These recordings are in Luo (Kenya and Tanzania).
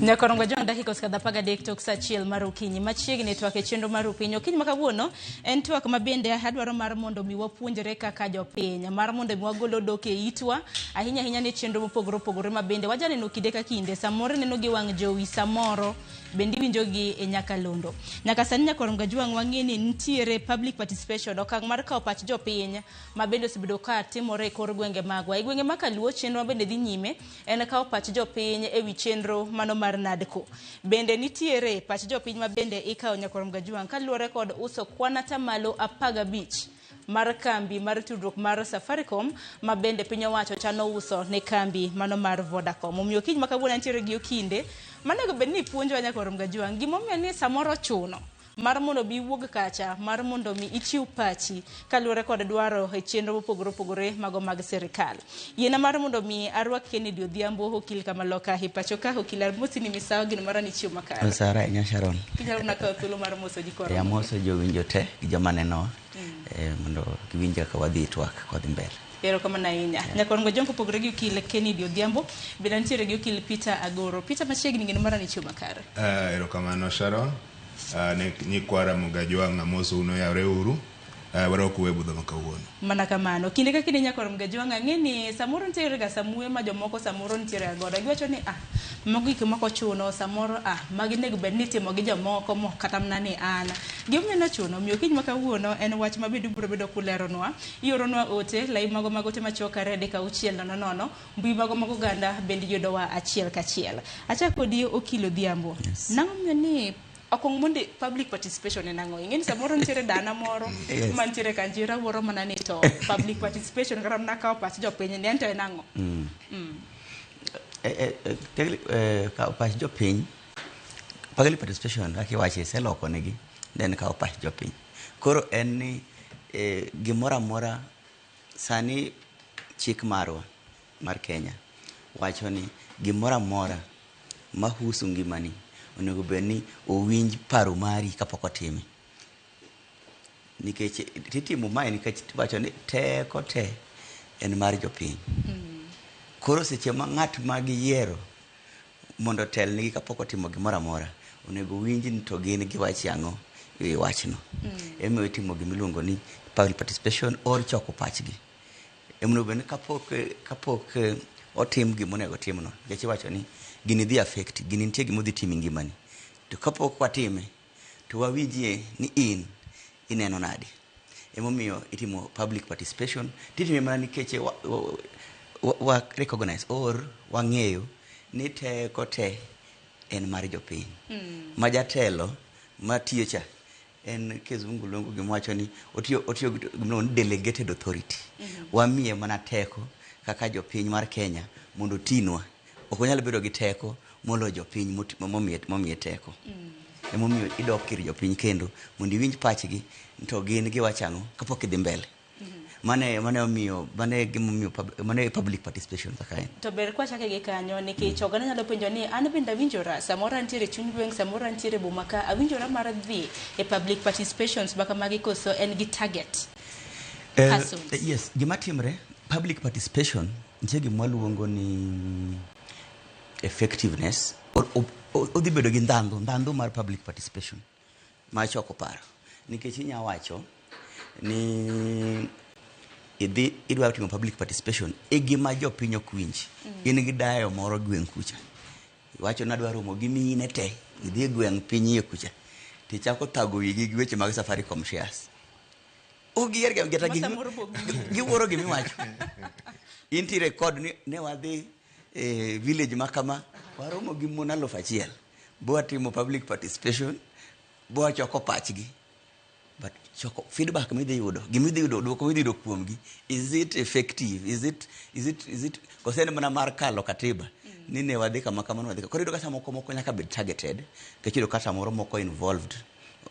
Nyakorongo John dakika skadha paga dek tok sa chiel mar okinyi machiegni twak e chenro mar piny okinyi makawuono en twak mabende adwaro mar mondo mi wapuonjre kaka jopiny mar mondo mi wagolo dok e itwa ahinya ne chenro mopogore mabende wajaneno kinde ka kinde samoro neno gi wang' jowi samoro bende winjo gi e Nyakalondo. Nyaka sani Nyakorongo John wang'eni nitiere public participation okang' mar kawo pach jopiny mabende osebedo ka timore e kor gwenge magwa. E gwenge makaluo chenro bende dhi nyime en kawo pach jopiny e wi chenro mano mar NADCO. Bende nitiere pach jopiny mabende ikawo Nyakorongo John kaluwore kod uso kwan atamalo 15 mar kambi mar tudruok mar Safaricom mabende piny owacho chano uso ne kambi mano mar Vodacom. Omiyo kiny makawuono nitiere gi okinde manego bed ni puonjo Nyakorongo John gimomiyo ni samoro chuno mar mondo bi wuog kacha mar mondo mi ichiw pachi kaluwore kod dwaro e chenro mopogore mago mag serikal. Yiena mar mondo mi arwak Kennedy Odhiambo okil kamaloka e pacho ka okil Armusi ni misawa gino mara ni chiw makare. Sara nya Sharon. Kinyalo na ka thuolo mar moso jikoro. Ya moso jowinjo te gi joma neno mondo giwinja ka wadhi twak kod mbele. Ero kama na inya. Nyakorongo John kopogore gi okil Kennedy Odhiambo bende nitiere gi okil Peter Agoro. Peter machiegni gino mara ni chiw makare. Ero kama no Sharon. Ni kwara mugajwa ngamoso uno ya reuru waro kuwe budho makawuono mana kamano kinde ka kinde Nyakorongo John ng'eni samoro nitiere ga samue ma jomoko samoro nitiere agoda giwacho ni mago gik moko chuno samoro magi nego bed ni timo gi jomoko mo kata mna ni an gimneno chuno miyo kiny makawuono en wach mabedo biro bedo kuleronwa ioronwa ote lai mago magote machokare deka uchiel nono mbui mago mago ganda bende yudowa achiel kachiel achako di okil Odhiambo nang'o miyo ni okong monde public participation en ang'o ing'eni samoro nitiere dana moro mantiere kanjira woro mana ni to public participation kata mana kawo pach jopiny ni ento en ang'o kawo pach jopiny public participation kaka iwache seloko negi en kawo pach jopiny koro en ni gimoro amora sani chik marwa mar Kenya wacho ni gimoro amora mahusu ngimani onego bed ni owinj paro mari kapok otime nikech titimo mae nikech wacho ni teko te en mar jopiny koro seche ma ng'at ma giyiero mondo tel nigi kapok otimo gimoro amora onego winj ni to gin giwachi ang'o e wachno emiyo itimo gimiluongo ni public participation or choko pachgi emonego bed ni kapok otim gimonego timno nikech iwacho ni gini dhi affect gini nitie gimo dhi timi ngimani to kapok watime to wawinjie ni ineno nade emomiyo itimo public participation titime mana nikech wa recognize or wang'eyo ni teko te en mar jopiny ma jatelo matiyo cha en kizungu luongo gimwacho ni otiyo gimluongo ni delegated authority wamiye mana teko kaka jopiny mar Kenya mondo tinwa ok onyal bedo gi teko molo jopiny momiye teko emomiyo idok ir jopiny kendo mondo iwinj pachgi to gin giwacho ang'o kapok idhi mbele mane public participation sakaen to ber kwa chake gi kanyo nikech oganda nyalo penjo ni an bende awinjora samoro nitiere chuny gweng samoro nitiere boma ka awinjora mar dhi e public participations baka magi koso en gi target yes gima timre public participation nitie gima luongo ni effectiveness odhi bedo gi ndhandhu mar public participation ma choko paro nikech inyawacho ni idwa timo public participation gima jopiny ok winj in gi dayo moro gweng' kucha iwacho na dwaro romo gi mine te idhi gweng' piny kucha tichako thago wigi gi weche mag Safaricom shares ogier geta giwuoro gimiwacho intire kod ne wadhi village makama waromo gi mon 1,000 bo atimo public participation bo achoko pachgi but choko feedback midhi yudo dwoko midhi yudo kuomgi is it effective is it kosene mana mar kalo katiba ni ne wadhi kama wadhi koro yudo kata moko nyaka bed targeted kechido kata moro moko involved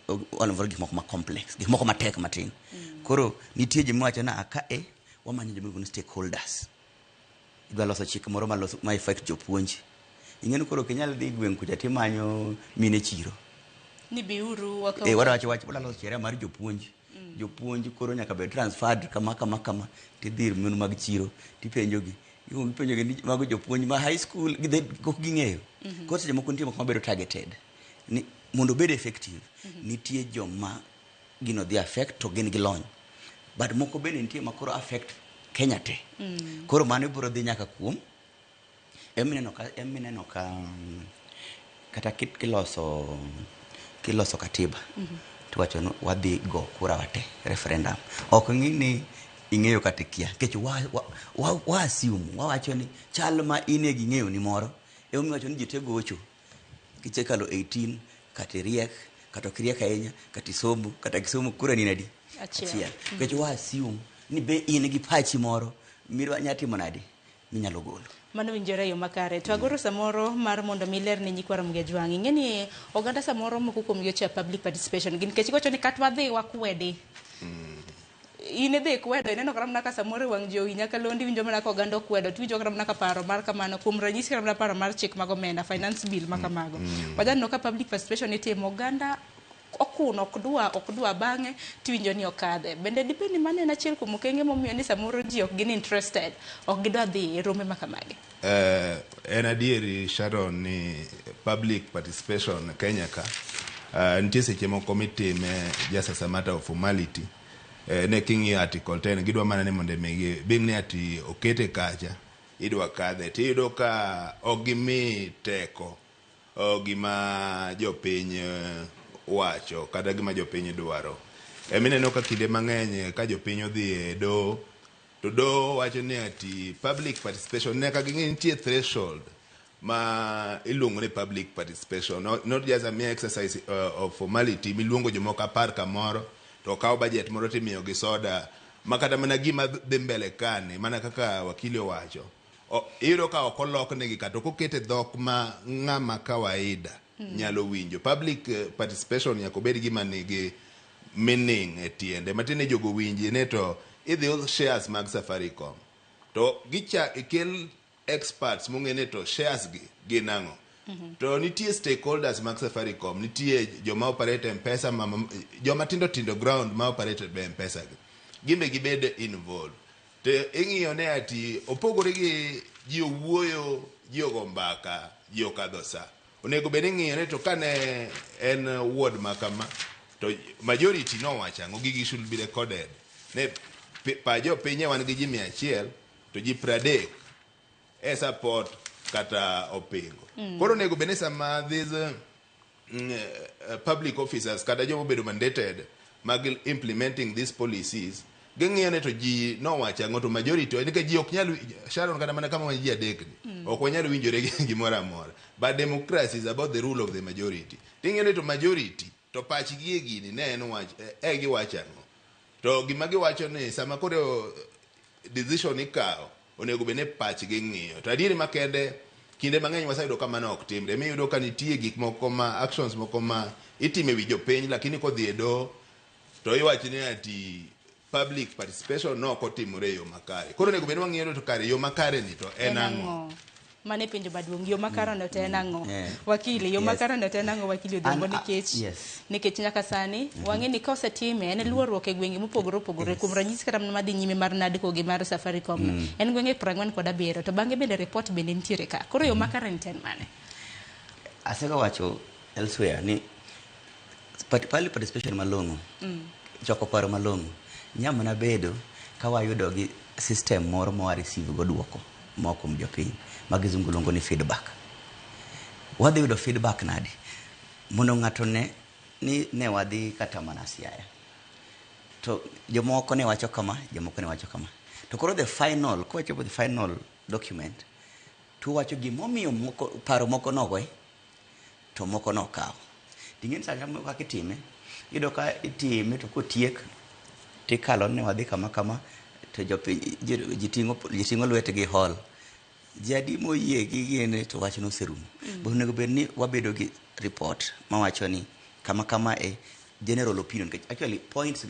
gik moko ma complex gik moko matek matin koro nitie jima wacho na wamanyo joma gin stakeholders idwa loso chik moro ma effect jopuonj ing'eni koro kinyal dhi gweng' kucha timanyo mine chiro ni biuru wakawa wadawacho loso sheria mar jopuonj koro nyaka bed transferred kama tidhir mon mag chiro tipenjogi Yung penjo ni mago jopuonj ma high school kok ging'eyo. Koro seche moko nitie moko mabedo targeted. Ni mondo bed effective, nitie joma gino dhi affect to gin gi lony. But moko bende nitie ma koro affect Kenya te. Koro mano biro dhi nyaka kuom emineno ka kata kiloso katiba. Tuwacho no wadhi go kura wate referendum. Ok ng'ini ing'eyo kata kia. Kech wa assume wawacho ni chal ma ine ging'eyo ni moro. Wacho ni jite gocho. Kichekalo 18 kati riek kata kriek ahinya kati somo kata kisomo kura ni nadi achiel. Kech wa assume ni be in gi pachi moro mirwa nyati monadi minyalo golo. Mano winjore yo makare. To agoro samoro mar mondo miler ni nyikwara Mgejwangi. Ng'eni oganda samoro moko kuom yocha public participation. Gin kech gocho ni katwa dhi wakwedi. Ine dhi kwedo ineno karamna ka samoro wang jowi nyaka londi winjo mana ka oganda kwedo tuwinjo karamna ka paro mar kamano kuom ranyisi karamna paro mar chik mag omenda finance bill makamago. Wajanno ka public participation itimo oganda okuno okdwa bang'e tiwinjo ni okadhe. Bende dipendi mane na achiel kuom okenge momiyo ni samoro ji ok gin interested, ok gidwa dhi e rombe makamage. En adieri Sharon ni public participation Kenya ka nitie seche moko mitime just as a matter of formality. Ne king'i article 10 gidwa mana ni mondo migi bing ni ati okete kacha idwa kadhe tiyudo ka ogimi teko gima jopiny wacho kata gima jopiny dwaro. Emineno ka kinde mang'eny ka jopiny odhi e do to do wacho ni ati public participation ne ka ging'e nitie threshold ma iluongo ni public participation, not just a mere exercise of formality miluongo jomoko 10 kamoro to kawo budget moro timiyo gi soda makata mana gima dhi mbele kani mana kaka wakili owacho iyudo ka ok oloknegi kata okokete dhok ma ng'ama kawaida nyalo winjo. Public participation nyaka bed gima nigi meaning e tiende matine jogo winji ne to idhi use shares mag Safaricom to gicha ikel experts mong'ene to shares gi ginang'o. To nitie stakeholders mag Safaricom, nitie joma operate M-Pesa, joma tindo ground ma operate M-Pesa gi. Gimbe gibed involved. Te ing'iyo ne ati opogore gi ji owuoyo, ji ogo mbaka, ji okadho sa. Onego bed ing'iyo ne to kane en ward makama to majority no wachang'o gigi should be recorded. Ne pa jo pinye wan gi ji 100 to ji 30 e support kata opingo. Koro nego bene sama these public officers kata jomo bedo mandated mag implementing these policies geng'eyo ne to ji no wacha ng'oto majority nika ji ok nyal Sharon kata mana kama ji adek ni ok wanyal winjore gimoro amora. But democracy is about the rule of the majority. Ting'eyo ne to majority to pach gi gini ne en wach gi wachang'o to gima giwacho ni sama koro decision ikawo onego bene pach gi ng'iyo to adieri makende kinde mang'eny wasayudo kama no ok timre. Miyudo ka nitie gik moko ma actions moko ma itime wi jopiny lakini kodhi e do to iwacho ni ati public participation no kotimore yo makare. Koro nego bed wang'iyo to kare yo makare ni to en ang'o. Mane penjo maduong' yo makare no to en ang'o. Wakili yo makare no to en ang'o wakili odhiambo nikech nyaka sani wang'e ni ka osetime en luorruok e gwenge mopogore opogore kuom ranyisi kata madhi nyime mar Nadco gi mar Safaricom en gwenge 47 to bang'e bende report bende nitiere ka. Koro yo makare ni ten mane. Asega wacho elsewhere ni public participation malong'o choko paro malong'o nyamana bedo ka wayudo gi system moro ma receive go duoko moko mjopiny magizungu longo ni feedback. Wadhi yudo feedback nadi mondo ng'ato ne wadhi kata mana Siaya to jomoko ne wacho kama jomoko ne wacho kama to koro the final document to wacho gimomiyo moko paro moko nogoe to moko nokawo. Ting'en sa kama kitime yudo ka itime to kotiek tikalo ne wadhi kama to ji ting'o lwetgi hall jadi moyie gi gene to wach no serumo. Bonego bed ni wabedo gi report ma wacho ni kama e general opinion actually points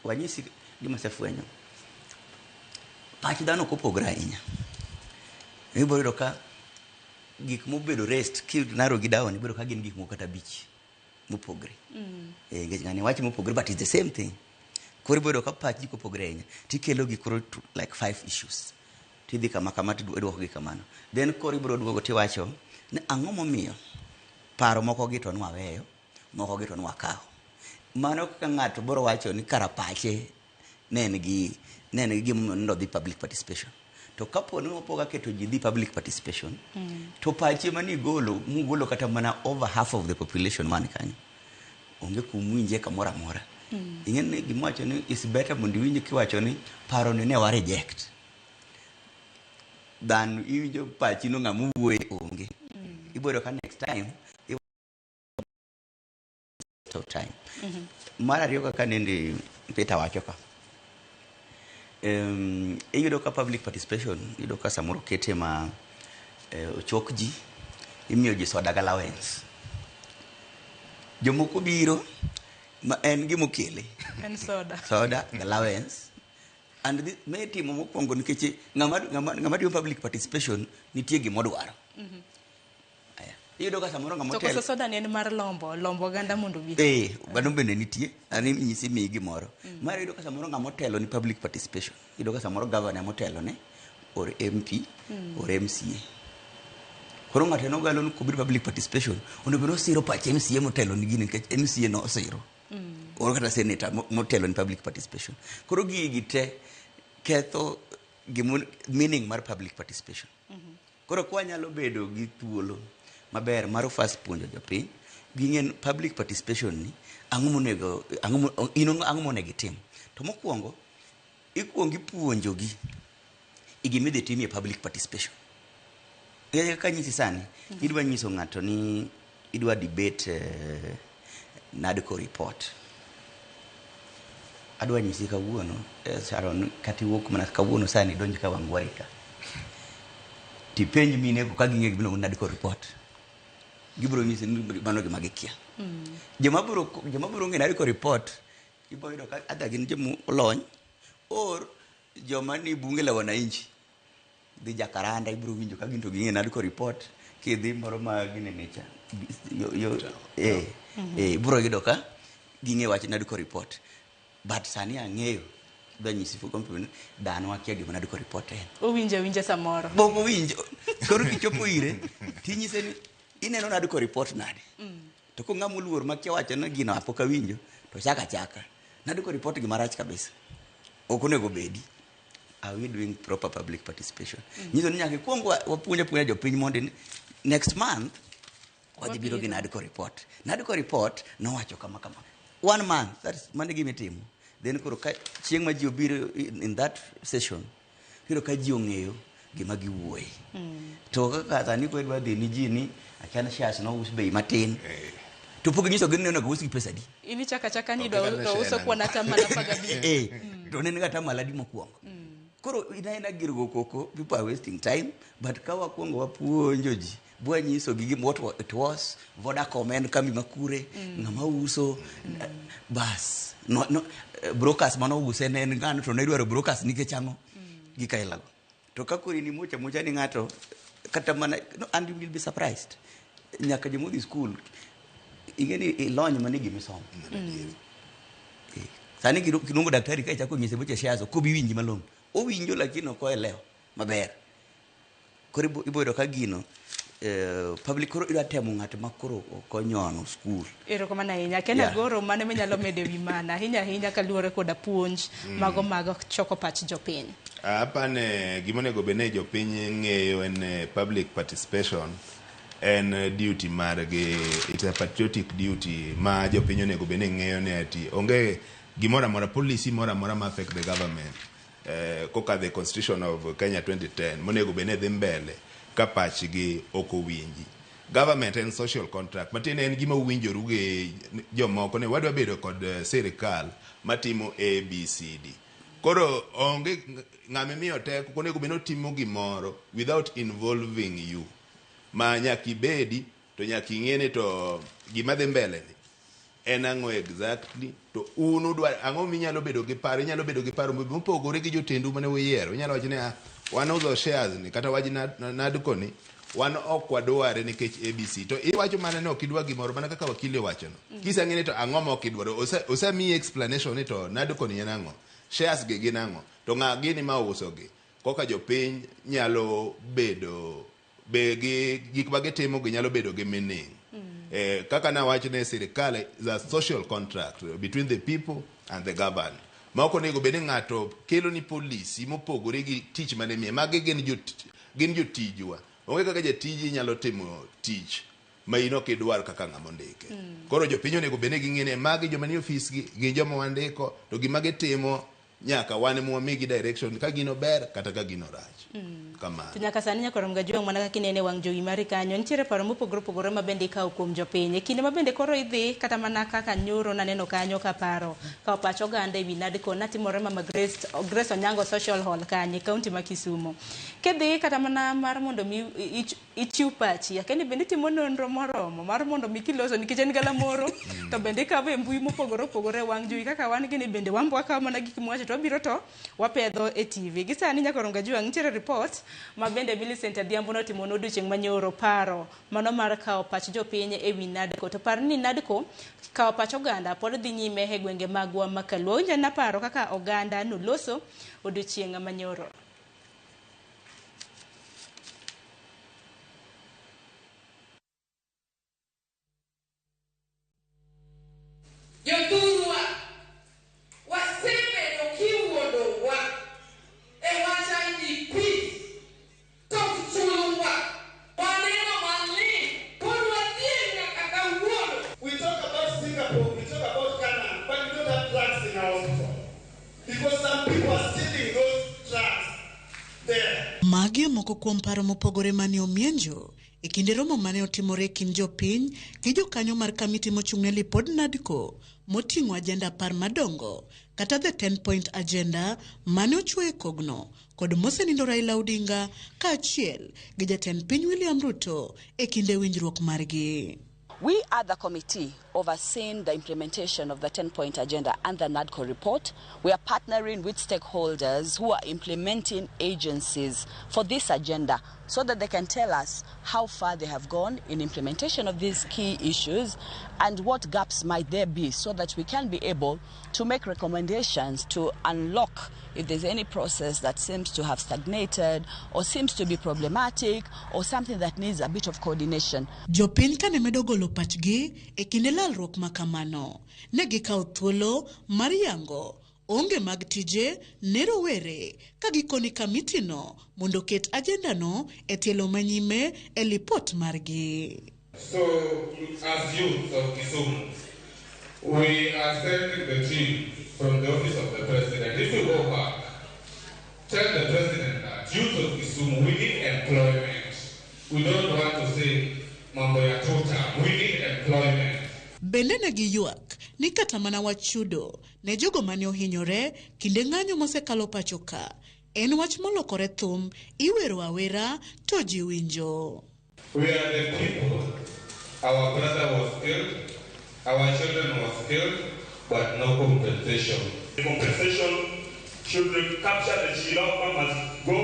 wanyisi gima sefwenyo pach dhano kopogore ahinya. Ibiro ka gik mobedo rest naro gi dawo ni bedo ka gin gik moko kata bich mopogore ngani wach mopogore but it's the same thing. Koro bedo ka pach ji kopogore ahinya tikelo gi koro like 5 issues tidhi kama kama tidwoko gi kamano. Then koro ibiro duogo tiwacho ni ang'o momiyo paro moko gi to nwaweyo, moko gi to nwakawo. Mano kaka ng'ato biro wacho ni karapache ne en gi gimomiyo nodhi public participation. To kapo ni opoga keto ji dhi public participation, to pache mani mugolo kata mana over half of the population man kanyo. Onge kumwinje kamora mora. Ing'en ni gimacho ni is better mondo iwinje kiwacho ni paro ne wa reject than iwinjo pachi no ng'amu wuoye onge. Ibodo ka next time Mara ariyo kaka nende Peter wacho ka. Iyudo ka public participation, iyudo ka samoro kete ma ochok ji, imiyo ji soda allowance. Jomoko biro ma en gimokele. En soda. Soda allowance. And this may timo mokwongo nikech ng'ama diyo public participation nitie gimodwaro. Iyudo ka samoro ng'ama hotel. To koso soda ne en mar lombo ganda mondo bi. Gano bende nitie, ani nyisi mi gimoro. Mara iyudo ka samoro ng'ama otelo ni public participation. Iyudo ka samoro governor motelo ne or MP or MCA. Koro ng'ato no galo ko bir public participation, ono biro siro pache MCA motelo ni gini nikech MCA no siro. Or kata senator motelo ni public participation. Koro gigi te ketho meaning mar public participation. Koro kwa nyalo bedo gi thuolo maber mar first puonjo jopiny ging'en public participation ni ang'o monego tim. To mokwongo ikuongo ipuonjogi igimidhi timie public participation. Ka nyisi sani idwa nyiso ng'ato ni idwa debate NADCO report. Adwa nyisi kawuono Sharon kati wuok mana kawuono sani donjo ka Wangwari ka. Tipenj mine ko ka ging'e gibino NADCO report. Gibro nyisi ni mano gima gikia. Joma biro ng'e NADCO report ibo yudo ka ada gin joma olony or joma ni bunge la wananchi. Dhi Jakaranda ibro winjo ka ginto ging'e NADCO report kidhi moro ma gine necha bro yudo ka ging'e wach NADCO report. But sani ang'eyo danyisi fu kompuni dano wakia gima NADCO report en. Owinjo samoro. Boko winjo. Koro kichopo ire tinyise ni ineno NADCO report nade. To ko ng'amu luor makia wacho na gino apoka winjo to chaka. NADCO report gimarach kabisa. Ok onego bedi. Are we doing proper public participation? Nyiso ni nyaka kuongo wapuonja jopiny mondo next month wadhi biro gi NADCO report. NADCO report nowacho kama. 1 month, that's mane gimitimo. Then koro ka chieng' ma ji obiro in that session, kiro ka ji ong'eyo gima giwuoye. To kaka sani ko idwa dhi ni ji ni achana shares no us bei matin. To pok nyiso gin neno go usi pesa di. Ini chaka ni do uso kwa na tamala paga bi. To nene ga tamala di mokwongo. Koro ina girgo koko, people are wasting time, but kawa kuongo wapuonjo ji. Bwa nyiso gigi what it was, Vodacom en kambi makure, ng'ama uso, bas. No, brokers mano use ne ng'ano to ne dwaro brokers nikech ang'o gika ilago. To kakuri ni mocha ni ng'ato kata mana no, and you will be surprised. Nyaka jomodhi school ingeni ilony mane gimisomo. Sani kinungo daktari ka chako nyise boche shazo ko biwinji malong. Owinjo lakini ok oelewo maber. Koro ibodo ka gino public koro ira temo ng'ato makoro konyono school. Ero kama na inya kena goro mane menyalo mede wi mana hinya kaluore koda puonj mago choko pach jopiny. Apane gimonego bene jopiny ng'eyo en public participation en duty margi, it's a patriotic duty ma jopiny onego bene ng'eyo ne ati onge gimora mora policy mora ma affect the government. Koka the constitution of Kenya 2010 monego bene dhi mbele ka pachgi oko winji. Government and social contract matine en gima uwinjoru gi jomoko ne wadwa bedo kod sirikal matimo ABCD. Koro onge ng'ame miyo teko konego beno timo gimoro without involving you. Ma nyaki bedi to nyaki ng'ene to gima dhi mbele ni en ang'o exactly to unu dwa ang'o minyalo bedo gi paro mopogore gi jotendu mane uyiero. Inyalo wacho ni wan uso shares ni kata waji NADCO ni wan ok wadware nikech ABC to iwacho mana ni ok idwa gimoro mana kaka wakili wacho no. Kisa ng'ene to ang'o ma ok idwaro osami explanation ni to NADCO ni en ang'o, shares gi gin ang'o, to ng'a gini ma uso gi. koka jopiny nyalo bedo gik ma gitimo nyalo bedo gi meaning. Kaka nawacho ne sirikal is a social contract between the people and the government. Ma ok onego bed ni ng'ato kelo ni polisi mopogore gi tich mane miye. Magi gin jotijwa. Onge kaka jatiji nyalo timo tich ma ino kidwar kaka ng'ama ondike. Koro jopiny onego bed ni ging'ene magi joma ni ofis gi joma wandiko to gima gitimo nyaka wan mo migi direction ka gino ber kata ka gino rach. Kamano. To nyaka sani nyaka rom ga jong mana kaka inene wang jowi mari kanyo nitiere paro mopogore ma bende ikawo kuom jopiny. Kinde ma bende koro idhi kata mana kaka nyoro naneno kanyo ka paro ka pacho gande ewi NADCO natimore Mama Grace Onyango Social Hall kanyo kaunti ma Kisumu. Kedhi kata mana mar mondo mi ichiw pachi akeni bende timo nonro moromo mar mondo mi kiloso nikech en gala moro to bende ka be mbui mopogore wang jowi kaka wan gini bende wambwa ka mana gik mwacho to biro to wapedho e TV. Gisani nyaka rom ga jwang nitiere report ma bende Millicent Adhiambo notimo odiochieng' manyoro paro mano mar kawo pach jopiny ewi NADCO. To par ni NADCO kawo pach oganda pod dhi nyime e gwenge magwa makaluo. Onja na paro kaka oganda noloso odiochieng' manyoro. Yoturwa waseme no kiwodo wa ewacha ni peace tok chulwa waneno mali porwa tienga kaka wuodo. We talk about Singapore, we talk about Ghana, but we don't have drugs in our hospital because some people are stealing those drugs there. Magi moko kuom paro mopogore mane omienjo e kinde romo mane otimore kind jopiny gi jokanyo mar kamiti mochung'ne lipod NADCO moting'o ajenda par madongo kata the 10-point agenda mane ochwe kogno kod mosenindo Raila Odinga kaachiel gi jatend piny William Ruto e kinde winjruok margi. We are the committee overseeing the implementation of the 10-point agenda and the NADCO report. We are partnering with stakeholders who are implementing agencies for this agenda so that they can tell us how far they have gone in implementation of these key issues and what gaps might there be so that we can be able to make recommendations to unlock if there's any process that seems to have stagnated or seems to be problematic or something that needs a bit of coordination. Jopiny kane medo golo pachgi e kinde lalruok makamano ne gikawo thuolo mar yango onge mag tije ne rowere ka gikoni kamitino mondo ket agenda no e tielo manyime e lipot margi. So, as youth of Kisumu, we are sending the team from the office of the president. If you go back, tell the president that youth of Kisumu, we need employment. We don't want to say mambo ya tota. We need employment. Bende ne giyuak ni kata mana wachudo ne jogo mane ohinyore kinde ng'anyo mosekalo pachoka en wach molokore thum iwero awera to ji winjo. We are the people. Our brother was killed, our children was killed, but no compensation. The compensation should capture the Chilapa must go,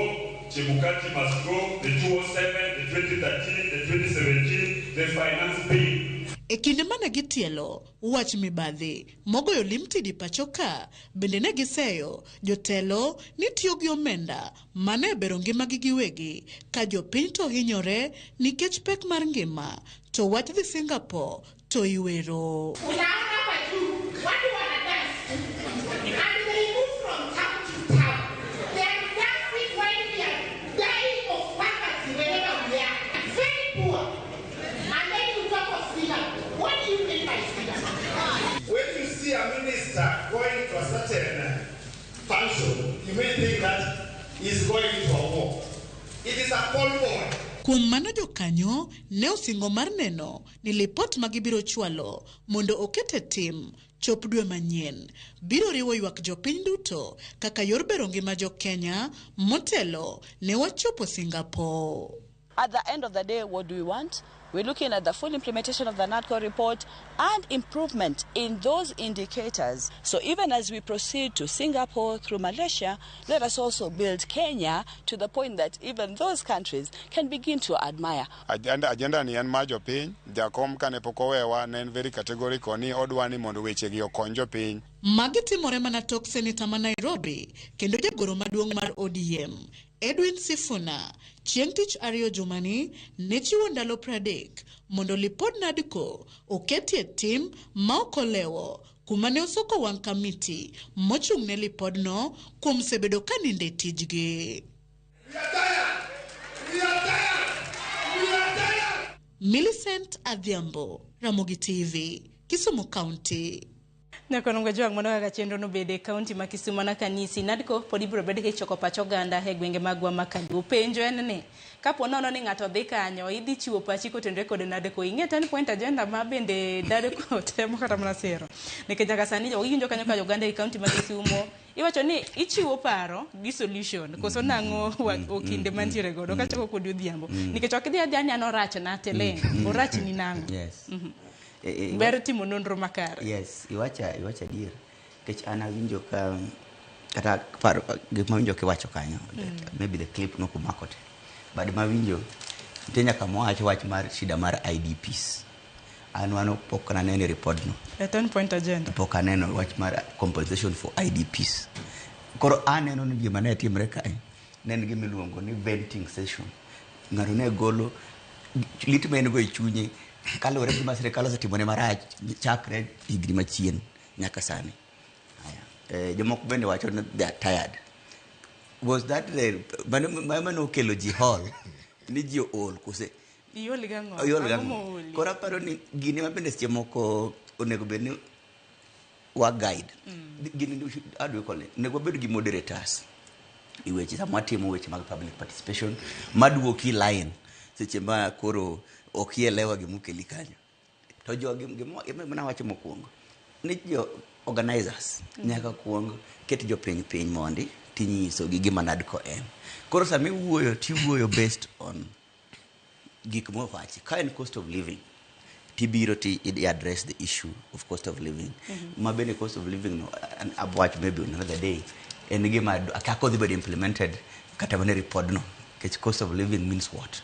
Chebukati must go, the 2007, the 2013, the 2017, the finance bill. E kinde mane gitielo wach mibadhi mogoyo limtidi pachoka bende ne giseyo jotelo ni tiyo gi omenda mane bero ngima gi giwegi ka jopiny to hinyore nikech pek mar ngima to wach dhi Singapore to iwero. Going to a certain function, you may think that he's going to a war. It is a call boy. Kuom mano jokanyo ne osingo mar neno ni lipot magibiro chwalo mondo okete tim chop dwe manyien biro riwo ywak jopiny duto kaka yor bero ngima jo Kenya motelo ne wachopo Singapore. At the end of the day, what do we want? We're looking at the full implementation of the NADCO report and improvement in those indicators. So even as we proceed to Singapore through Malaysia, let us also build Kenya to the point that even those countries can begin to admire. Agenda ni en ma jopiny, jakom kane pok owewa ne en very categorical ni odwani mondo weche gi okony jopiny Magi timore mana tok seneta ma Nairobi kendo jagoro maduong' mar ODM Edwin Sifuna chieng' tich ariyo jumani ne chiwo ndalo 30 mondo lipod NADCO oketie tim ma okolewo kuma ne osoko wang' kamiti mochung' ne lipodno kuom sebedo kaninde tijgi. Millicent Adhiambo, Ramogi TV, Kisumu County. Nyakonongo jwang mono kaka chenro no bede kaunti ma Kisumu na kanisi NADCO podi biro bede ke choko pacho ganda e gwenge magwa makadu. Penjo en ni kapo nono ni ng'ato dhi kanyo idhi chiwo pachi kotenre kod NADCO ing'e 10 point agenda ma bende NADCO temo kata mana sero. Nikech nyaka sani owinjo kanyo ka Uganda e kaunti ma Kisumu iwacho ni ichiwo paro gi solution koso nang'o okinde mantiere godo ka choko kod odhiambo nikech ok idhi adhiya ni an orach na teleng orach ni nang'o. Yes. Ber timo nonro makare. Yes, iwacha dier. Kech ana winjo ka kata paro gik ma winjo kiwacho kanyo. Maybe the clip no kumakote. But ma winjo tenya kama wach mar shida mar IDPs. Wano pok na nene report no. A 10 point agenda. Pok aneno wach mar compensation for IDPs. Koro aneno ni gima ne timre kae. Nen gima iluongo ni venting session. Ng'ato ne golo lit men go e chunye kalore gi sirikal osetimone marach chakre higni machien nyaka sani. Jomoko bende wacho ni they are tired. Was that the mano kelo ji hall ni ji ol kose Yol gango. Kora paro ni gini mabende seche moko onego bed ni wa guide. Gini adwe kole nego bed gi moderators. Iweche sama timo weche mag public participation maduoki line seche ma koro okielewa gimukeli kanyo. To gimana wacho mokwongo ni jo organizers nyaka kuongo ket jo piny mondi tinyiso gi gima NADCO en. Koro sami wuoyo tiwuoyo based on gik mo wachi ka en cost of living tibiro ti address the issue of cost of living. Mabene cost of living no abwach maybe another day en gima akako dhi bedo implemented kata mana report no. Cost of living means what?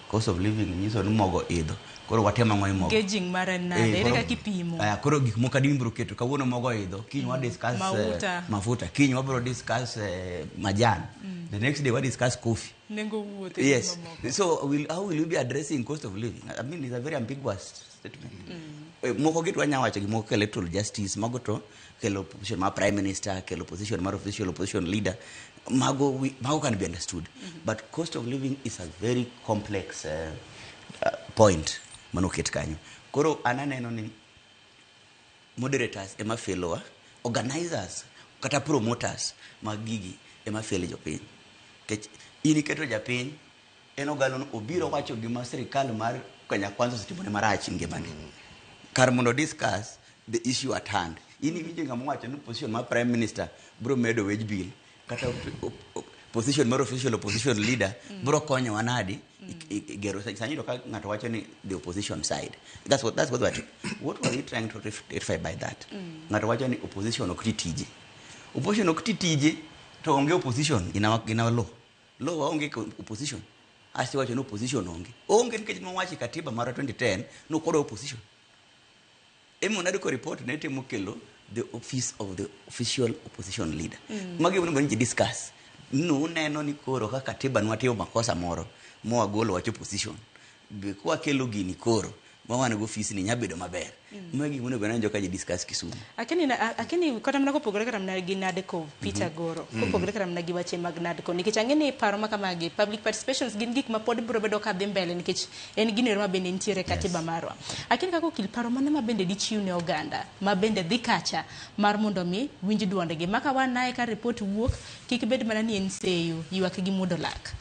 Cost of living means on mogo idho. Koro watema ng'oy mogo. Gauging mara nade, ere kaka ipimo. Koro gik moko adi mbro keto kawuono mogo idho, kiny wa discuss mafuta, kiny wabro discuss majan. The next day we discuss coffee. Nengo wuothe. Yes. So how will you be addressing cost of living? I mean it's a very ambiguous statement. Moko gitu wanyawacho gi moko electoral justice, mago to kelo position ma prime minister, kelo position ma official opposition leader. Mago can be understood. But cost of living is a very complex point manoket kanyo. Koro ananeno ni moderators ema felowa, organizers kata promoters magigi ema fele jopiny. Kech ini keto japiny eno galo obiro wacho gima sirikal mar Kenya Kwanza sitimone marach ngimane. Kar mondo discuss the issue at hand. Ini winjo ngamo wacho ni position ma prime minister bro medo wage bill kata position mar official opposition leader bro konyo wanadi gero sanyi to ka ngato wacho ni the opposition side. That's what were we trying to rectify by that? Ngato wacho ni opposition okitije. Opposition okitije to onge opposition ina law waonge opposition. Asi wacho no opposition onge nikech mwachi katiba mara 2010 no koro opposition. NADCO report nete mokelo the office of the official opposition leader. Magi wono bani discuss. No neno ni koro ka katiba nwatio makosa moro mo agolo wacho opposition. Be kwa kelo gini koro mwana go office ni nyabedo maber. Magi wono bani njoka discuss Kisumu. Akini kota mna kopogore kata mna gi NADCO Peter Goro. Kopogore kata mna gi wache mag NADCO nikech angeni paro makamagi public participations gin gik ma pod biro bedo ka dhi mbele nikech en gino ma bende ntiere katiba marwa. Akini kako kil paro mana ma bende di chiu ne oganda ma bende dhi kacha mar mondo mi winji duonde gi maka wan nae ka report wuok kik bed mana ni en seyo ywak gi mudo lak.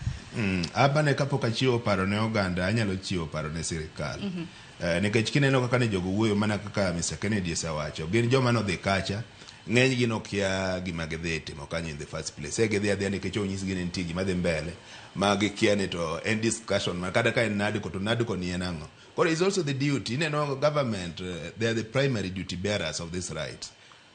Abane kapoka chiwo paro ne oganda anyalo chiwo paro ne sirikal. Nikech kineno kaka ne jogo wuoyo mana kaka Mr. Kennedy osewacho gin joma no dhi kacha ng'eny gi nokia gima gidhi timo kanyo in the first place. Gidhi adhiya nikech onyis gi ni nitie gima dhi mbele ma gikia ni to en discussion ma kada ka en NADCO to NADCO ni en ang'o. But it's also the duty ineno government they are the primary duty bearers of this right.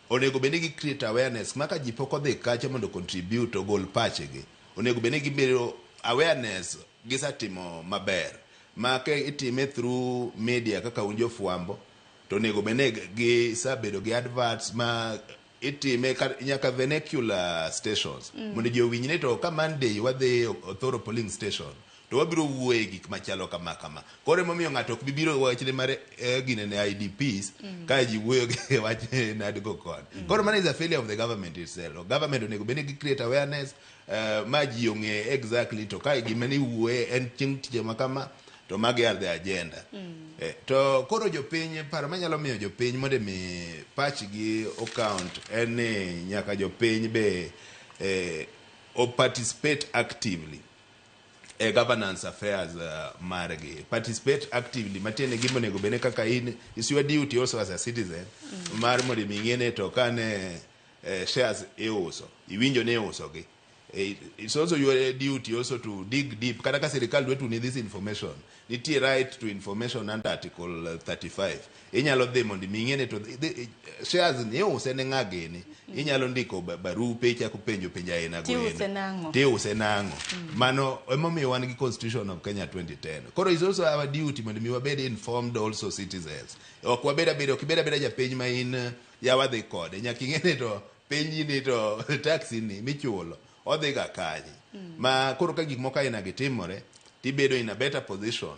Onego bende gi create awareness maka ji poko dhi kacha mondo contribute to goal pachegi. Onego bende gi biro awareness gisatimo maber. Make itime through media kaka unjo fuambo to nego bene gi sabedo gi adverts ma itime nyaka vernacular stations mondo ji owinjne to ka Monday wadhi Othoro polling station to wabiro wuoye gik machalo kama koro momiyo ng'ato ok bibiro wachne mare gine ne IDPs ka ji wuoyo gi wach NADCO kod koro man is a failure of the government itself. Government onego bene gi create awareness ma ji ong'e exactly to ka gima ni wuoye en chieng' tije makama to magi are the agenda. To koro jopiny paro manyalo miyo jopiny mondo mi pachgi account en ni nyaka jopiny be o participate actively governance affairs margi. Participate actively matiende gimo nego bene kaka in is your duty also as a citizen mar mondo mi ng'ene to kane shares iuso iwinjo ne iuso gi. It's also your duty also to dig deep. Kata ka sirikal dwe to need this information. Nitie right to information under Article 35. Inyalo dhi mondo mi ng'ene to shares ni use ne ng'ageni. Inyalo ndiko barupe ichako penjo aina gweno. Tiuse nango. Mano emomiyo wan gi Constitution of Kenya 2010. Koro is also our duty mondo mi wabed informed also citizens. Ok wabeda japiny ma in yawadhi kode. Nyaka ing'ene to penji ni to taxi ni michulo. Odhiga kanyi ma koro ka gik moko aina gitimore tibedo in a better position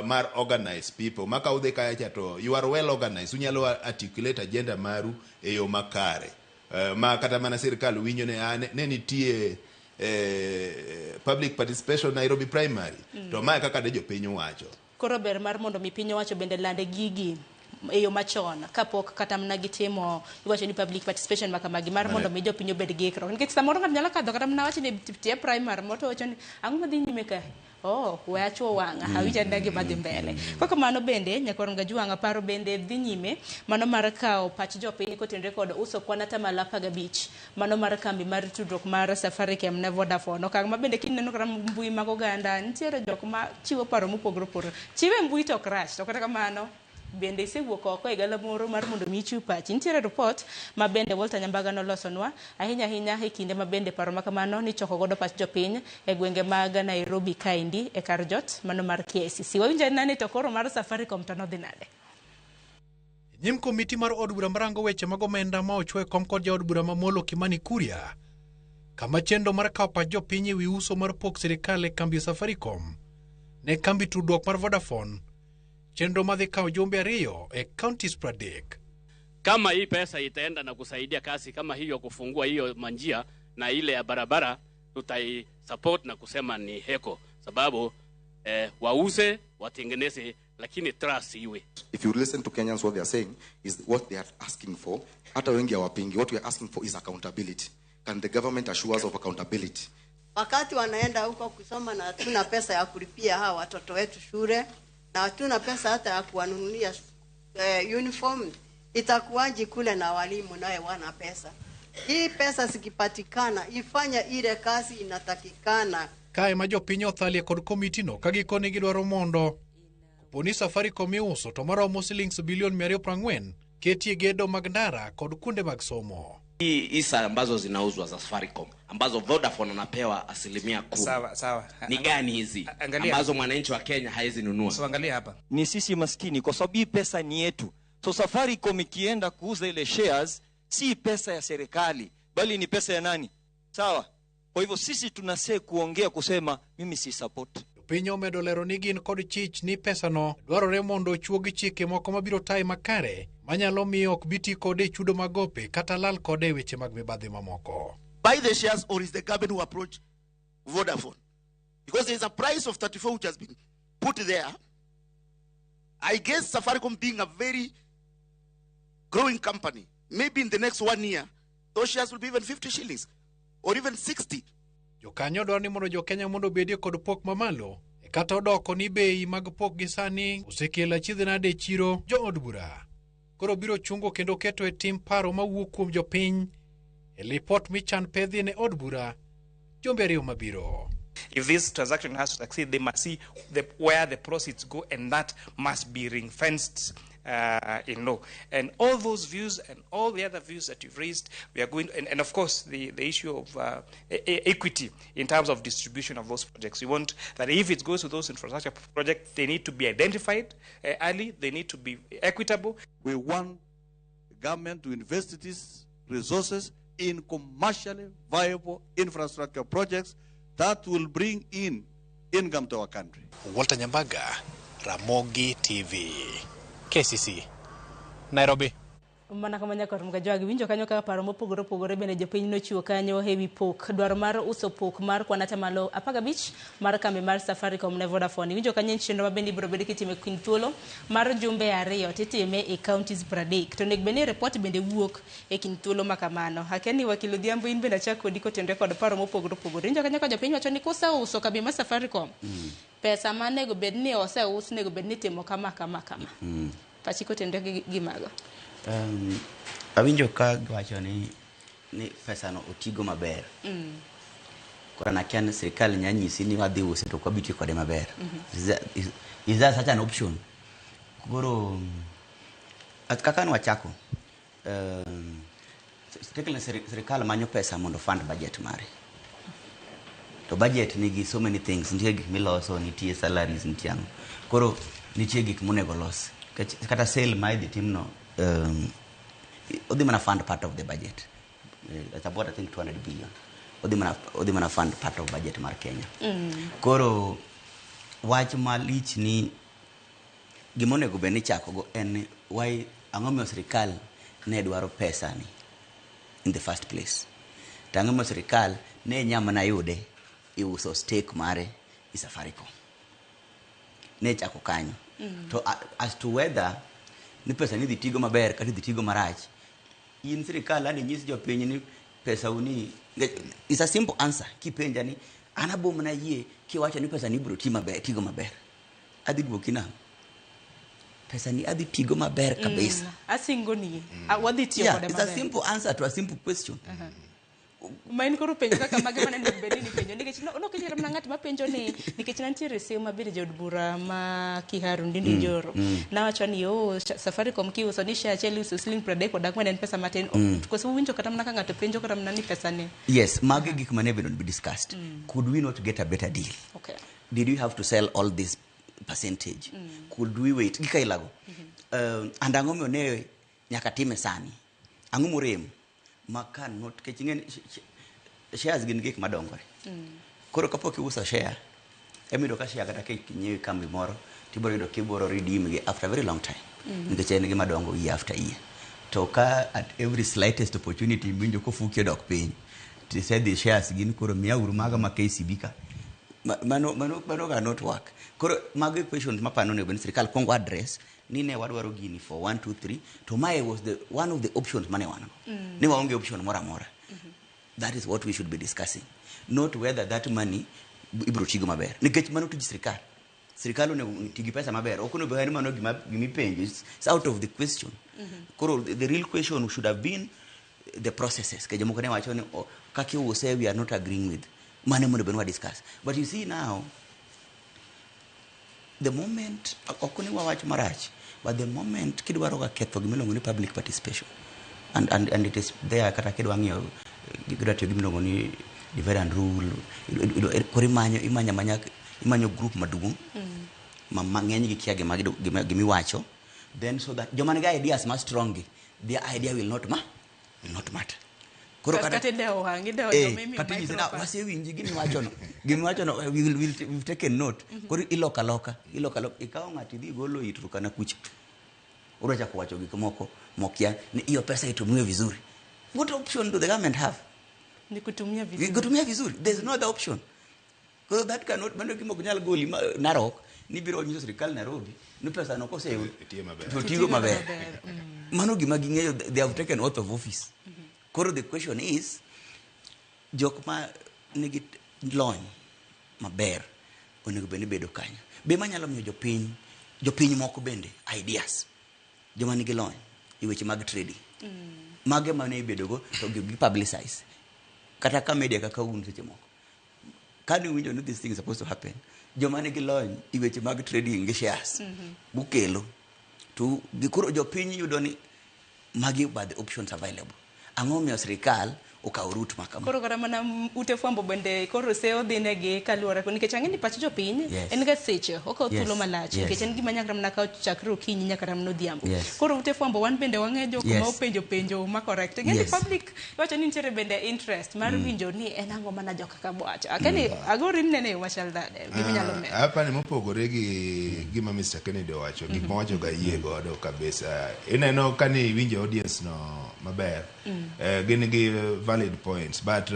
mar organize people maka udhi kaya cha to you are well organized unyalo articulate agenda maru e yo makare ma kata mana sirikal winjo ne nitie public participation Nairobi primary to ma kaka de jopiny wacho koro ber mar mondo mi piny wacho bende lande gigi eyo machon kapok kata mna gitimo iwacho ni public participation makamagi mar mondo mi jopiny obed gi ikro nikech samoro ng'ato nyalo kadho kata mna wacho ni tie primary moto wacho ni ang'o madhi nyime kae we achuo wang'a awinja ndagi madhi mbele koko mano bende nyakoro nga juwang'a paro bende dhi nyime mano mar kawo pach jopiny kotenre kod uso kwana tamala 15 mano mar kambi mar tudruok mar Safaricom ne Vodafone okang' ma bende kineno kata mbui mag oganda nitiere jok ma chiwo paro mopogore opogore chiwe mbui to crash to kata kamano bende isewuok oko e galamoro mar mondo mi chiw pachi. Nitiere report ma bende Walter Nyambaga nolosonwa ahinya e kinde ma bende paro makamano ni choko godo pach jopiny e gwenge mag Nairobi kaendi e kar jot mano mar KCC. Wawinja nani to koro mar Safaricom to nodhi nade? Nyim komiti mar od bura marango weche mag omenda ma ochwe kom kod jaod bura mamolo Kimani Kuria kama chendo mar kawo pach jopiny wi uso mar pok sirikal e kambi Safaricom ne kambi tudruok mar Vodafone chendo madhi kawo jumbe ariyo e counties 30. Kama hii pesa itaenda na kusaidia kasi kama hiyo kufungua hiyo manjia na ile ya barabara tutai support na kusema ni heko sababu wauze watengeneze lakini trust iwe. If you listen to Kenyans, what they are saying is what they are asking for. Hata wengi hawapingi. What we are asking for is accountability. Can the government assure us of accountability? Wakati wanaenda huko kusoma na hatuna pesa ya kulipia hawa watoto wetu shule na hatuna pesa hata ya kuwanunulia uniform, itakuwaje kule na walimu naye wana pesa? Hii pesa sikipatikana ifanya ile kazi inatakikana. Kae majopiny othalie kod komiti no kagikone gidwaro mondo kuponi Safaricom iuso to maromo shillings bilioni 240 ketie gedo mag ndara kod kunde mag somo. Isa ambazo zinauzwa za Safaricom ambazo Vodafone anapewa 10%. Sawa. Ni gani hizi ambazo mwananchi wa Kenya haizi nunua? So angalia hapa. Ni sisi maskini kwa sababu hii pesa ni yetu. So Safaricom ikienda kuuza ile shares si pesa ya serikali bali ni pesa ya nani? Sawa. Kwa hivyo sisi tunasee kuongea kusema mimi si support. Pinyo medolero ni gin kod chich ni pesa no dwarore mondo chuogi chike moko mabiro tai makare manyalo miyo ok biti kode chudo magope kata lal kode weche mag mibadhi mamoko. Buy the shares or is the government who approach Vodafone? Because there is a price of 34 which has been put there. I guess Safaricom being a very growing company, maybe in the next 1 year, those shares will be even 50 shillings or even 60. Jokanyo dwaro ni mondo jokenya mondo bedie kod pok mamalo e kata odoko ni bei mag pok gisani osekelo achiedh nade chiro jood bura. Koro biro chungo kendo keto e tim paro mawuok kuom jopiny e lipot michan pedhi ne od bura jumbe ariyo mabiro. If this transaction has to succeed, they must see where the proceeds go, and that must be ring-fenced in law. And all those views and all the other views that you've raised, we are going, and of course the issue of equity in terms of distribution of those projects. We want that if it goes to those infrastructure projects, they need to be identified early, they need to be equitable. We want the government to invest these resources in commercially viable infrastructure projects that will bring in income to our country. Walter Nyambaga, Ramogi TV, KCC, Nairobi. Mana kamanya kor mga jogi winjo kanyo kaka paro mopogore opogore bende jopiny nochiwo kanyo heavy pok dwaro mar uso pok mar kwanata malo 15 mar kambi mar Safaricom ne Vodafone. Winjo kanyo chenro mabendi biro bedo kitime Queen thuolo mar jumbe ariyo titime e counties 30 to nek bende report bende wuok e kin thuolo makamano. Hakeni wakilo Dhiambo in bende achako diko tendre kod paro mopogore opogore. Winjo kanyo ka jopiny wacho ni kusa uso kambi mar Safaricom pesa manego bedni ose us nego bedni timo kama pachiko tendre gimago. Awinjo ka wacho ni pesa no otigo maber. Kora nakian serikali nyanyisi ni wadhi use to kwa biti kode maber. Is that such an option? Koro kaka ni wachako serikali manyo pesa mondo fund budget mare. To budget nigi so many things, nitie gik miloso, nitie salaries, nitie ano. Koro nitie gik monego los. Kata sale ma idhi timno Odimana fund part of the budget. It's about, I think, 200 billion. Odimana fund part of budget mar Kenya. Koro wach malich ni gimone go beni chako go en why angomo serikal ne dwaro pesa ni in the first place. Tangomo serikal ne nyama na yude iuso stake mare i Safaricom. Ne chako kanyo. So as to whether ni pesa ni dhitigo maber kati dhitigo marach, in serikal ani nyisi jopiny ni pesa uni, it's a simple answer. Kipenja ni anabom na yie kiwacho ni pesa ni bro tigo maber, adhi duoki na pesa ni adhi tigo maber kabisa. Asingo ni wadhi tiyo kode maber. It's a simple answer to a simple question. Main koro penjo kaka mage mana ni bedi ni penjo nikech no kinyere mana ng'at ma penjo ni nikech nantiere sew mabiro jod bura ma Kiharu Ndindi Njoro na wacho ni Safaricom kiuso ni share cheli uso sling 30 kodak en pesa matin ko so winjo kata mana ka ng'ato penjo kata mana ni pesa ni. Yes, mage gik mane be be discussed. Could we not get a better deal? Okay. Did we have to sell all this percentage? Could we wait gikailago? And angomo ne nyaka time sani angomo rem makan not kechingen shares gin gik madongore. Koro kapok iuso share emido ka share kata kinyewe kambi moro tiboro yudo kiboro redeem gi after a very long time. Nikech en gima dongo year after year. To ka at every slightest opportunity minjo ko fuki dok piny to say the shares gin koro miya uru maga ma KCB ka mano cannot work. Koro maga questions mapano ne ben serikal kongo address ni ne wadwaro gini for 1 2 3 to my was the one of the options mane wana ne waonge option mora. That is what we should be discussing, not whether that money ibro tigo maber nikech mano tuji serikal ne tigi pesa maber okono be hani mano gimi penjo. It's out of the question. Koro the real question should have been the processes ke jomoko ne wacho ni kaki use we are not agreeing with mane mondo benwa discuss. But you see now the moment okoni wawacho marach, but the moment kidwaro ga ketho gimilongo ni public participation and it is there kata kidwa ng'iyo gidwatiyo gimilongo ni divide and rule kori imanyo group maduong' mang'eny gi kia gimiwacho, then so that joma nigi ideas ma strong, their idea will not matter. Koro kata leo hangi leo mimi kati zina wasewinji gimiwacho no we've taken note. Koro iloka ikawo ng'ati dhi golo itruka na kucha urocha kuwacho gik moko mokia ni hiyo pesa itumiwe vizuri. What option do the government have? Ni kutumia vizuri. There's no other option. Because that cannot mando kimo kunyal goli Narok ni biro nyiso serikali Nairobi ni pesa no kose tigo maber. Mano gima ging'eyo, they have taken oath of office. Koro the question is jok ma nigi lony maber onego bedo kanyo. Be manyalo miyo jopiny moko bende ideas. Joma nigi lony i weche mag trading. Mage mane ibedo go to gi publicize. Kata ka media kaka un seche moko. Can you know these things are supposed to happen? Joma nigi lony i weche mag trading gi shares. Bukelo to gikuro jopiny yudo ni magi by the options available. Ang'o miyo sirikal okawo route makama. Koro kata mana ute fwambo bende koro se odhinegi kaluwore nikech ang'e ni pach jopiny en ga seche okawo thuolo malach nikech en gima nyaka mana kawo chakre okinyi nyaka mana odhiambo. Koro ute fwambo wan bende wang'e jok ma openjo penjo ma correct. Ng'e public wacho ni nitiere bende interest mar winjo ni en ang'o mana joka ka bwacho. Akani agori nene yo machal dade giminyalo medo. Hapa ni mopogore gi gima Mr. Kennedy wacho gik ma wacho ga yie godo kabisa. Ineno kani winjo audience no maber. Gin gi valid points, but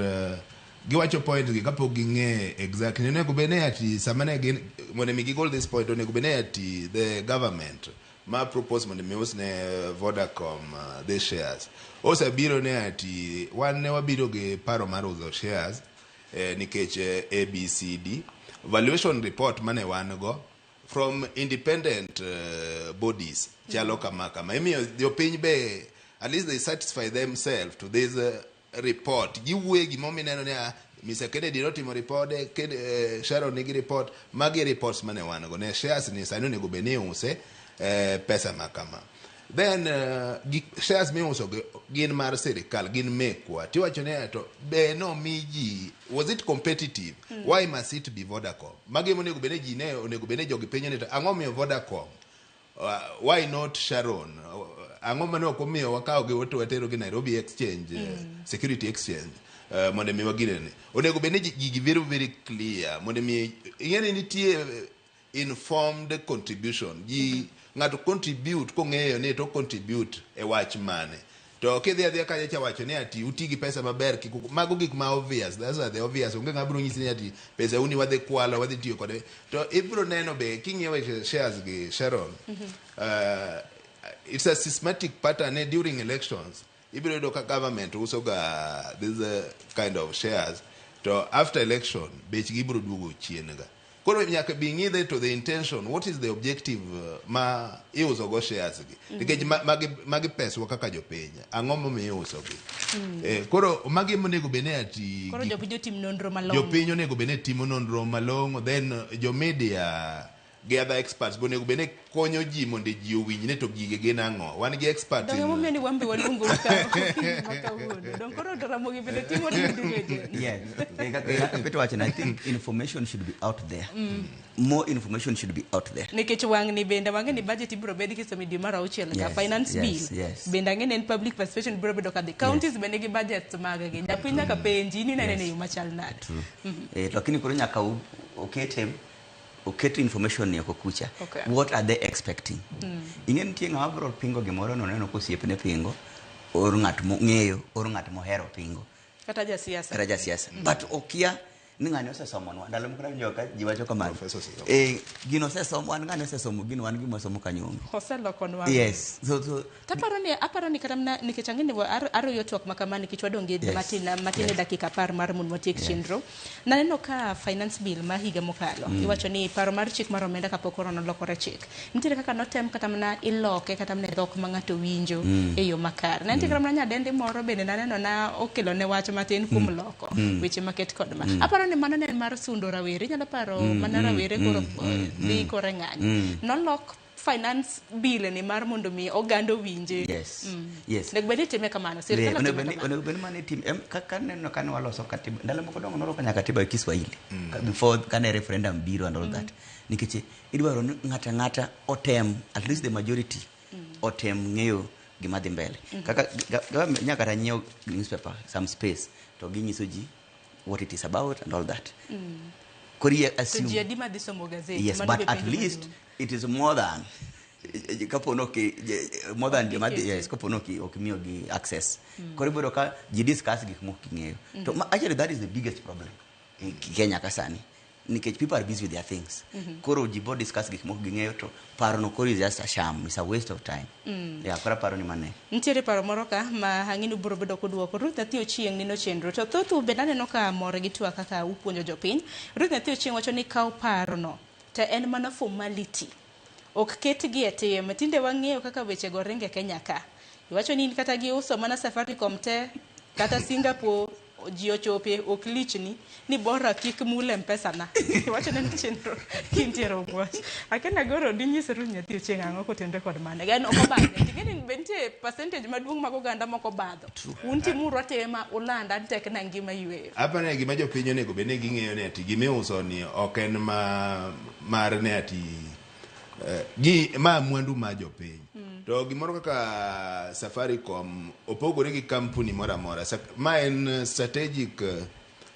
giwacho point gi kapok ging'e exactly nego bene ati samane gin mondo mi gigol this point nego bene ati the government ma propose mondo mi usne Vodacom the shares osebiro ne ati wan ne wabiro gi paro mar uso shares nikech ABCD valuation report mane wan go from independent bodies chalo kama imiyo jopiny be at least they satisfy themselves to this report giwuoye gimomineno ne Mr. Kennedy notimo report Sharon nigi report magi reports mane wan go ne shares ni sani onego bed ni use pesa makama then shares miuso gin mar sirikal gin mekwa tiwacho ne to be no miji was it competitive why must it be Vodacom magi monego bed ni ji ne onego bed ni jogi penyo ne to ang'o miyo Vodacom why not Sharon ang'o mane ok omiyo wakawo gi watero gi Nairobi Exchange Security Exchange mondo mi wagirene onego bed ni ji very very clear mondo mi ing'eni nitie informed contribution ji ng'ato contribute kong'eyo ni to contribute e wach mane to kidhi adhiya kanyo cha wacho ni ati uti gi pesa maber mago gik ma obvious that's the obvious onge ng'abro nyisi ni ati pesa uni wadhi kwalo wadhi tiyo kode to ibro neno be king'iewo shares gi Sharon it's a systematic pattern during elections ibiro do ka government uso ga this kind of shares to after election bech gi ibiro duogo chien ga koro nyaka be ng'ide to the intention what is the objective ma iuso go shares gi nikech magi pesa kaka jopiny ang'o momiyo iuso gi koro magi monego bene ati koro jopiny tim nonro malong'o jopiny onego bene timo nonro malong'o then jo media gi other experts bonego bene konyo ji mondo ji owinj ne to gige gin ang'o wan gi experts dong mo meni wambe walungo makawuono dong koro drama gi bende timo Peter Watson, I think information should be out there. More information should be out there. Nikech wang ni bende wang'e ni budget ibiro bed kisomo dwe mar 6 ka finance bill bende ang'e ni public participation biro bedo kadhi counties bende gi budget mag gi japiny nyaka penji ni nene yo machal nade lakini koro nyaka oket information ni kucha what are they expecting ingen tie ng'ama bro pingo gimoro no neno kosiepne pingo or ng'at mo ng'eyo or ng'at mo hero pingo kata ja siasa but okia ni ng'ani osesomonwa ndalo mokra joka jiwacho kamano gino osesomonwa ng'ani osesomo gino wan gimo somo kanyongo oselokonwa yes so aparo ni kata nikech ang'e aro yotwak makama nikech wadonge matin dakika 10 mar mon motiek chenro naneno ka finance bill ma higa mokalo iwacho ni paro mar chik mar omenda kapok orono lokore chik nitiere kaka notem kata mana iloke kata mana dhok ma ng'ato winjo e yo makar na nitiere kata mana nyadende moro bende naneno na okelo ne wach matin kuom loko weche maket kod ma aparo ni mano ne mar sundo rawere nyalo paro mana rawere koro dhi kore ng'any nolok finance bill ni mar mondo mi ogando winje nek bende time kamano sirikal onego bende mane tim kaka neno kan waloso katiba ndalo moko dongo nolo kanya katiba e Kiswahili before kana referendum biro and all that nikech idwaro ng'ata otem at least the majority otem ng'eyo gima dhi mbele kaka nyaka ranyo newspaper some space to ginyiso ji what it is about and all that Korea assume yes but at least it is more than kaponoki more than yes kaponoki okimiyo gi access koriboro ka ji discuss gik moko ng'eyo to actually that is the biggest problem in Kenya kasani nikech people are busy with their things koro ji bo discuss gik moko ng'eyo to paro no koro is just a sham it's a waste of time kora paro ni mane nitiere paro moro ka ma hang'ini biro bedo kodwoko Ruth Nathi Ochieng nino chenro to thothu be naneno ka more gi twak kaka upuonjo jopiny Ruth Nathi Ochieng wacho ni kaw paro no to en mana formality ok ketgi e tim tinde wang'eyo kaka weche go ringe Kenya ka iwacho ni kata gi uso mana Safaricom te kata Singapore ji ochope ok lichni ni bora kik mule mpesa na wacho ne chenro kintiero gwach akena goro dinyisero nyathi chieng' ang'o kotende kod mane gan ok obadhe tingeni bentie percentage maduong' mag oganda moko badho un timuru tema ulanda tek na ngima yweyo apane gima jopiny onego bed ni ging'eyo ni ati gimiuso ni ok en mar ne ati ma mwandu ma jopiny to gimoro kaka Safaricom opogore gi kampuni mora mora ma en strategic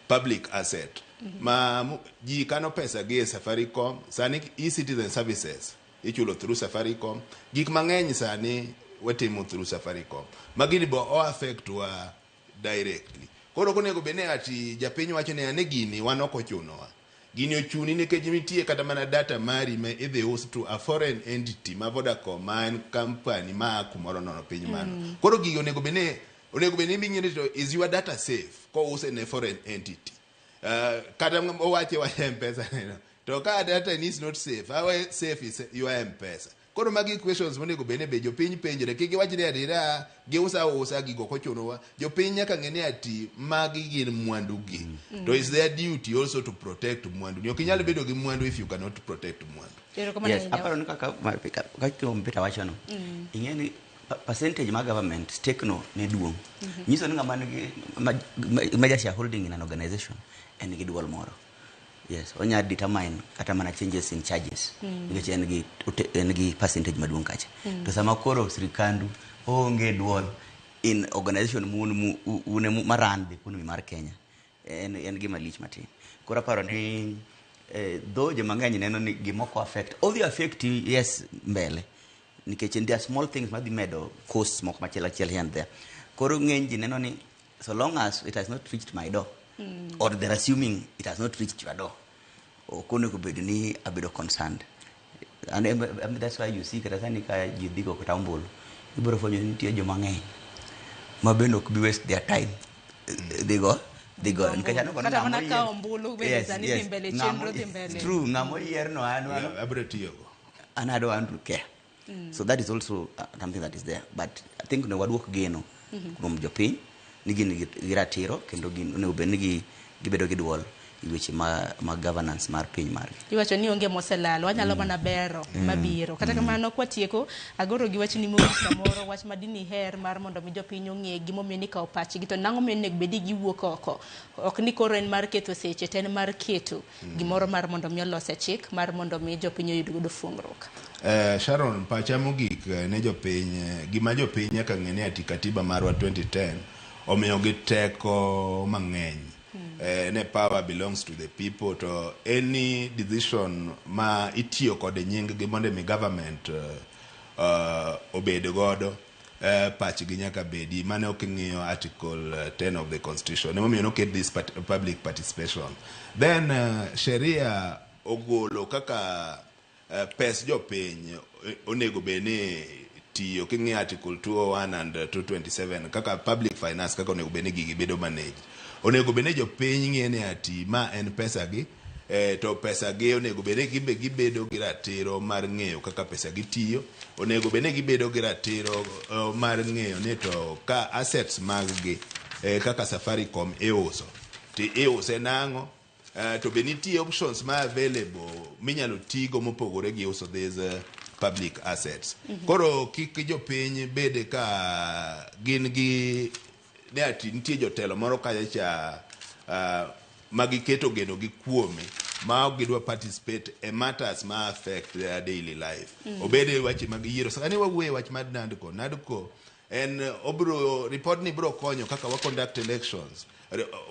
public asset ma ji kano pesa gi Safaricom sani e-citizen services ichulo through Safaricom gik mang'eny sani watimo through Safaricom magini bo affect wa directly koro konego bene ati japiny wacho ne ane gini wan ok ochunowa gini ochuni nikech nitie kata mana data mari ma idhi us to a foreign entity ma Vodacom ma en company ma kumoro nono piny mano koro gigi onego bene ming'eni to is your data safe ko use ne foreign entity kata owache wa M-Pesa to ka data is not safe how safe is your M-Pesa koro magi questions monego bene be jopiny penjre kiki wach ni adira giusa gigo kochunowa jopiny nyaka ng'eni ati magi gin mwandu gi to is their duty also to protect mwandu ni ok inyal bedo gi mwandu if you cannot protect mwandu. Yes, aparo ni kaka mpita wacho no ing'eni percentage ma government stake no ne duong' nyiso ni ng'ama nigi major shareholding in an organization en gi duol moro. Yes, onya determine kata mana changes in charges. Nikech en gi percentage maduong' kacha. To sama koro sirikandu onge duol in organization une marand economy mar Kenya. En gima lich matin. Koro aparo ni though joma ng'eny neno ni gimoko affect. Odhi affect yes mbele. Nikech there are small things madhi medo costs moko machielo here and there. Koro ng'eny ji neno ni so long as it has not reached my door. Or they're assuming it has not reached your door. Or kono kubedini abedo concerned. And that's why you see katasani ka jidiko kutambulu. Iboro fonyo nitie joma ng'eny. Mabendo could be waste their time. They go. Nkachano kono kata mana ka ombulu bende zani timbele chenro timbele. True. Ngamo yerno anu. Abretiyogo. Anado andru care. So that is also something that is there. But I think no wadwok geno kuom jopiny nigi giratiro kendo onego bed ni gibedo gi duol iweche ma governance mar piny margi. Iwacho ni onge moselalo wanyalo mana bero mabiro kata kamano kwatieko agoro gi wach ni mogik moro wach madini her mar mondo mi jopiny ong'e gimomiyo ni kawo pachgi to nang'o miyo nego bedi giwuok oko ok ni koro en mar keto seche to en mar keto gimoro mar mondo mi olose chik mar mondo mi jopiny oyud godo fuong'ruok. Sharon, pacha mogik ne jopiny gima jopiny nyaka ng'e ni ati katiba marwa 2010 omiyo gi teko mang'eny. Ne power belongs to the people to any decision ma itiyo kod nying gi mondo mi government obed godo pachgi nyaka bedi mane ok ng'iyo article 10 of the constitution emomiyo noket this public participation then sheria ogolo kaka pes jopiny onego bene tiyo king'iyo article 201 and 227 kaka public finance kaka onego bene gigi bedo managed onego bene jopiny ng'ene ati ma en pesa gi to pesa gi onego bene gibedo gi ratiro mar ng'eyo kaka pesa gi tiyo onego bene gibedo gi ratiro mar ng'eyo ni to ka assets mag gi kaka Safaricom iuso ti iuse nang'o to be nitie options ma available minyalo tigo mopogore gi uso these public assets. Koro kik jopiny bede ka gin gi ne ati nitie jotelo moro kacha magiketo geno gi kuome ma ok gidwa participate e matters ma affect their daily life. Obede wache mag yiero sani wawuoye wach mar NADCO en obro report ni bro konyo kaka wa conduct elections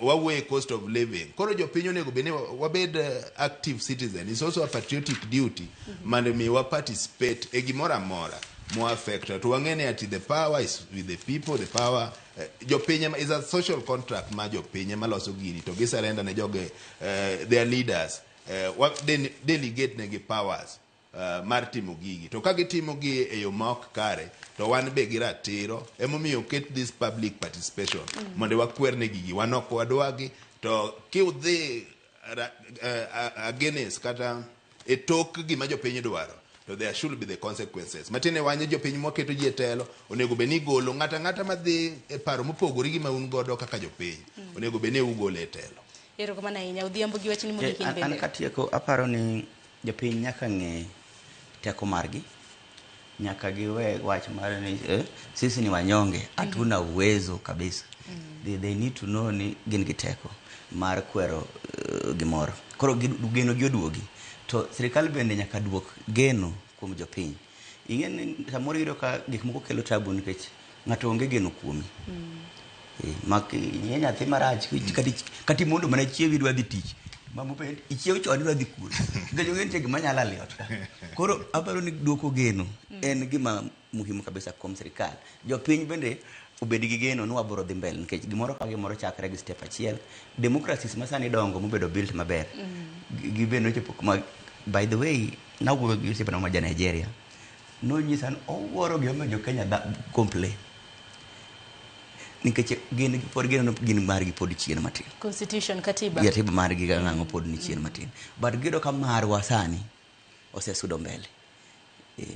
wawuoye cost of living. Koro jopiny onego bene wabed active citizen. It's also a patriotic duty mande mi wa participate e gimoro amora mo affect to wang'ene ati the power is with the people, the power jopiny is a social contract ma jopiny maloso gini to gisurrender ne joge their leaders delegate negi powers mar timo gigi to ka gitimo gi e yo ma ok kare to wan be gi ratiro emomiyo ket this public participation mondo wakwer ne gigi wan ok wadwagi to kiudhi against kata e tok gima jopiny dwaro to there should be the consequences. Matine wanye jopiny moketo ji e telo onego be ni golo ng'ata madhi e paro mopogore gi ma un godo kaka jopiny onego be ne ugolo e telo. Erokamano ahinya. Odhiambo gi wachni mogik in bende. An katieko aparo ni jopiny nyaka ng'e teko margi, nyaka giwe wach mar ni sisi ni wanyonge, hatuna uwezo kabisa. They need to know ni gin gi teko mar kwero gimoro. Koro geno gi oduogi. To sirikal bende nyaka duok geno kuom jopiny. Ing'e ni samoro yudo ka gik moko kelo tabu nikech ng'ato onge geno kuomi. Ing'e nyathi marach kati mondo mana chiewi dwa dhi tich. Mamu pe ichiew chon dwa dhi kuro. Gajo ng'e gima nyala liot. Koro aparo ni duoko geno en gima muhimu kabisa kuom sirikal. Jopiny bende obed gi geno ni wabiro dhi mbele nikech gimoro ka gimoro chakre gi step achiel. Democracies masani dongo mobedo built maber. Gibeno chopo kuma, by the way, na wuoyo gi osiepa ma ja Nigeria. No nyisa owuoro gi omedo Kenya complain. Nikech gin pod geno gin margi pod chien matin. Constitution katiba. Katiba margi ng'ango pod ni chien matin. But gido ka marwa sani osesudo mbele.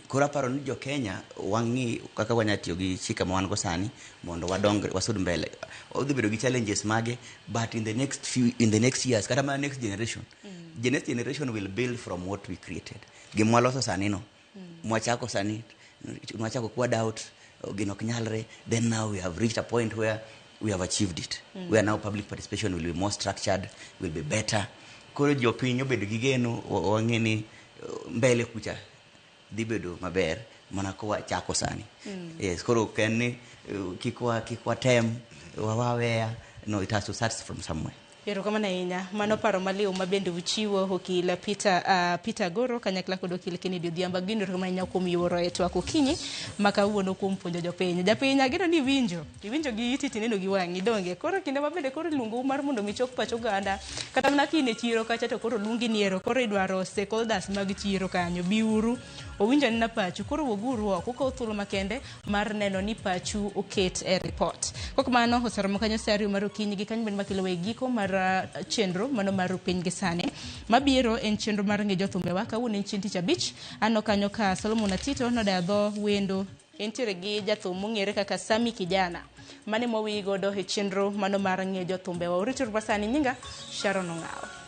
Koro aparo ni jo Kenya wang'i kaka wanya tiyo gi chika ma wan go sani mondo wadongre wasud mbele. Odhi bedo gi challenges mage, but in the next years kata ma next generation. The next generation will build from what we created. Gimwaloso sani no. Mwachako sani, mwachako kwa doubt, ginok nyalre. Then now we have reached a point where we have achieved it. Where now public participation will be more structured, will be better. Koro jopiny obedo gi geno wang'e ni mbele kucha dhi bedo maber mana ko wachako sani. Yes, koro ken ni kikwa tem waweya, no, it has to start from somewhere. Erokamano ahinya. Mano paro maliw mabende uchiwo okil Peter Goro kanyakla kod okil Kennedy Odhiambo. Gino erokamano ahinya kuom yuoro e twak okinyi makawuono kuom puonjo jopiny. Japiny ageno ni iwinjo gi iti tineno gi wang'i donge. Koro kinde mabende koro luongo mar mondo michok pach oganda kata mana kine chiro kacha to koro luongi niero. Koro idwaro stakeholders mag chiro kanyo biuru owinjo ni na pachu koro woguru oko ko thuolo makende mar neno ni pachu oket e report. Kokamano oseromo kanyo sari mar okinyi gi kanyo bende makelo we giko mar chenro mano mar piny gisane mabiro en chenro mar ng'e jothumbewa kawuono en chieng' tich abich. Ano kanyo ka Solomon Atito nodadho wendo entiere gi jathum mong'ere kaka Sami Kijana mane mowi godo e chenro mano mar ng'e jothumbewa. Uritur basani nyinga Sharon Ong'aw.